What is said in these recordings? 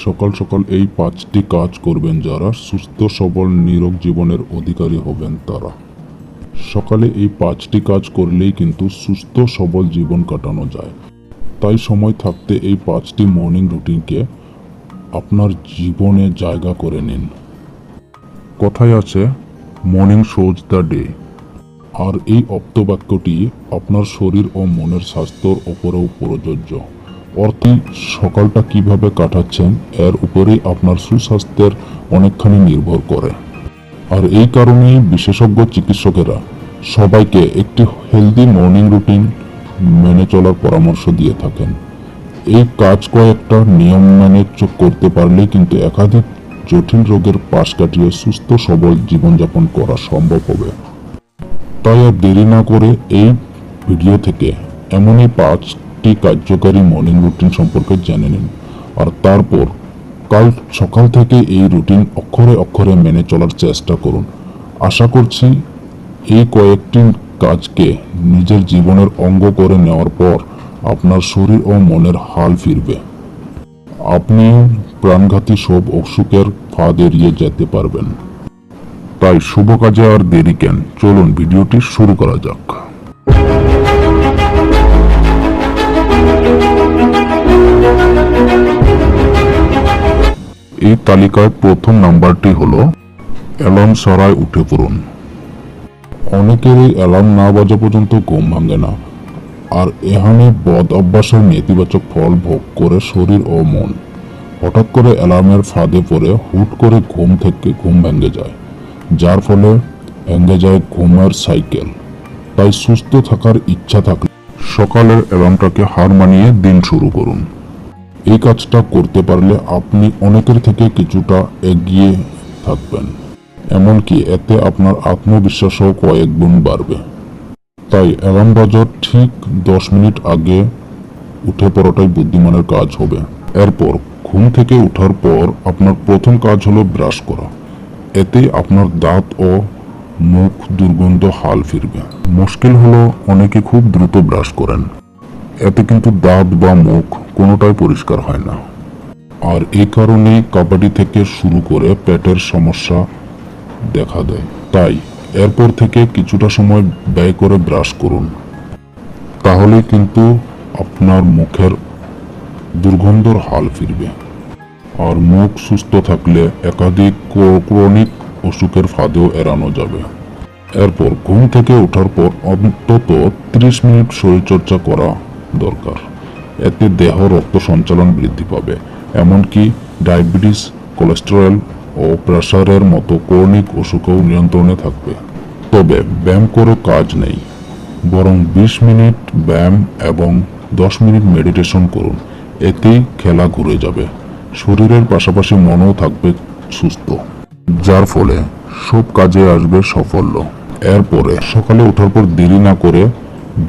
সকাল সকাল এই 5টি কাজ করবেন যারা সুস্থ সবল নিরোগ জীবনের অধিকারী হবেন তারা। সকালে এই 5টি কাজ করলেই কিন্তু সুস্থ সবল জীবন কাটানো যায়। তাই সময় থাকতে এই 5টি মর্নিং রুটিনকে আপনার জীবনে জায়গা করে নিন। কথায় আছে মর্নিং শোজ দ্য ডে, আর এই অপ্তবাক্যটি আপনার শরীর ও মনের স্বাস্থ্যর ওপরেও প্রযোজ্য। অর্থাৎ সকালটা কিভাবে কাটাচ্ছেন এর উপরেই আপনার সুস্বাস্থ্যের অনেকখানি নির্ভর করে। আর এই কারণেই বিশেষজ্ঞ চিকিৎসকেরা সবাইকে একটি হেলদি মর্নিং রুটিন মেনে চলার পরামর্শ দিয়ে থাকেন। এই কাজ কয়েকটা নিয়ম মেনে করতে পারলেই কিন্তু একাধিক জটিল রোগের পাশ কাটিয়ে সুস্থ সবল জীবনযাপন করা সম্ভব হবে। তাই আর দেরি না করে এই ভিডিও থেকে এমনই 5টি কার্যকারী মর্নিং রুটিন সম্পর্কে জেনে নিন, আর তারপর কাল সকাল থেকে এই রুটিন অক্ষরে অক্ষরে মেনে চলার চেষ্টা করুন। আশা করছি এই কয়েকটি কাজকে নিজের জীবনের অঙ্গ করে নেওয়ার পর আপনার শরীর ও মনের হাল ফিরবে। আপনি প্রাণঘাতী সব অসুখের ফাঁদ এড়িয়ে যেতে পারবেন। তাই শুভ কাজে আর দেরি কেন, চলুন ভিডিওটি শুরু করা যাক। এই তালিকায় প্রথম নাম্বারটি হলো অ্যালার্ম ছাড়াই উঠে পড়ুন। অনেকেরই অ্যালার্ম না বাজা পর্যন্ত ঘুম ভাঙে না, আর এখানে বদ অভ্যাসের নেতিবাচক ফল ভোগ করে শরীর ও মন। হঠাৎ করে অ্যালার্মের ফাঁদে পড়ে হুট করে ঘুম থেকে ঘুম ভেঙে যায়, যার ফলে ভেঙে যায় ঘুমের সাইকেল। তাই সুস্থ থাকার ইচ্ছা থাকলে সকালের অ্যালার্মটাকে হার মানিয়ে দিন শুরু করুন। এই কাজটা করতে পারলে আপনি অনেকের থেকে কিছুটা এগিয়ে থাকবেন, এমনকি এতে আপনার আত্মবিশ্বাসও কয়েক গুণ বাড়বে। তাই অ্যালার্ম বাজার ঠিক 10 মিনিট আগে উঠে পড়াটাই বুদ্ধিমানের কাজ হবে। এরপর ঘুম থেকে ওঠার পর আপনার প্রথম কাজ হলো ব্রাশ করা। এতে আপনার দাঁত ও মুখ দুর্গন্ধ হাল ফিরবে। মুশকিল হলো অনেকে খুব দ্রুত ব্রাশ করেন, এতে কিন্তু দাঁত বা মুখ কোনোটাই পরিষ্কার হয় না, আর এই কারণেই কাবাডি থেকে শুরু করে পেটের সমস্যা দেখা দেয়। তাই এরপর থেকে কিছুটা সময় ব্যয় করে ব্রাশ করুন, তাহলে কিন্তু আপনার মুখের দুর্গন্ধর হাল ফিরবে। আর মুখ সুস্থ থাকলে একাধিক ক্রনিক অসুখের ফাঁদেও এড়ানো যাবে। এরপর ঘুম থেকে ওঠার পর অন্তত 30 মিনিট শরীরচর্চা করা দরকার। এতে দেহ রক্ত সঞ্চালন বৃদ্ধি পাবে, এমনকি ডায়াবেটিস, কোলেস্টেরল ও প্রেসারের মতো ক্রনিক অসুখও নিয়ন্ত্রণে থাকবে। তবে ব্যায়াম করে কাজ নেই, বরং 20 মিনিট ব্যায়াম এবং 10 মিনিট মেডিটেশন করুন। এতেই খেলা ঘুরে যাবে, শরীরের পাশাপাশি মনও থাকবে সুস্থ, যার ফলে সব কাজে আসবে সাফল্য। এরপরে সকালে ওঠার পর দেরি না করে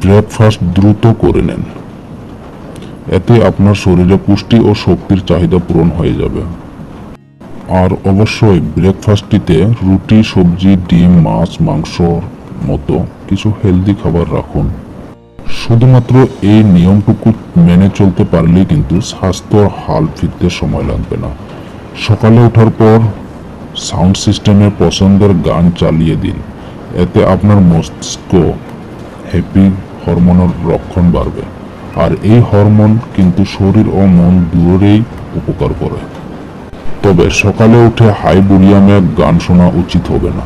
ব্রেকফাস্ট দ্রুত করে নেন। এতে আপনার শরীরে পুষ্টি ও শক্তির চাহিদা পূরণ হয়ে যাবে। আর অবশ্যই ব্রেকফাস্টটিতে রুটি, সবজি, ডিম, মাছ, মাংসর মতো কিছু হেলদি খাবার রাখুন। শুধুমাত্র এই নিয়মটুকু মেনে চলতে পারলেই কিন্তু স্বাস্থ্যর হাল ফিরতে সময় লাগবে না। সকালে ওঠার পর সাউন্ড সিস্টেমে পছন্দের গান চালিয়ে দিন। এতে আপনার মস্তিষ্ক হ্যাপি হরমোনের রক্ষণ বাড়বে, আর এই হরমোন কিন্তু শরীর ও মন দুটোরই উপকার করে। তবে সকালে উঠে হাই ভলিউমে গান শোনা উচিত হবে না,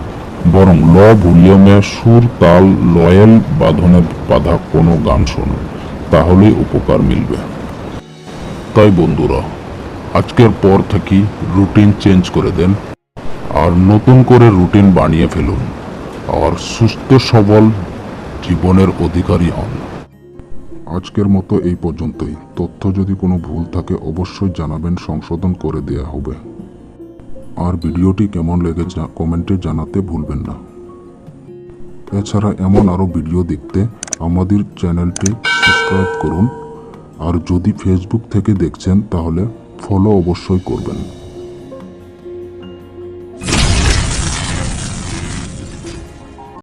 বরং লো ভলিউমে সুর, তাল, লয়েল বাঁধনে বাঁধা কোনো গান শুনুন, তাহলেই উপকার মিলবে। তাই বন্ধুরা, আজকের পর থেকে রুটিন চেঞ্জ করে দেন, আর নতুন করে রুটিন বানিয়ে ফেলুন, আর সুস্থ সবল জীবনের অধিকারী হন। আজকের মতো এই পর্যন্তই। তথ্য যদি কোনো ভুল থাকে অবশ্যই জানাবেন, সংশোধন করে দেয়া হবে। আর ভিডিওটি কেমন লেগেছে কমেন্টে জানাতে ভুলবেন না। এছাড়া এমন আরও ভিডিও দেখতে আমাদের চ্যানেলটি সাবস্ক্রাইব করুন, আর যদি ফেসবুক থেকে দেখছেন তাহলে ফলো অবশ্যই করবেন।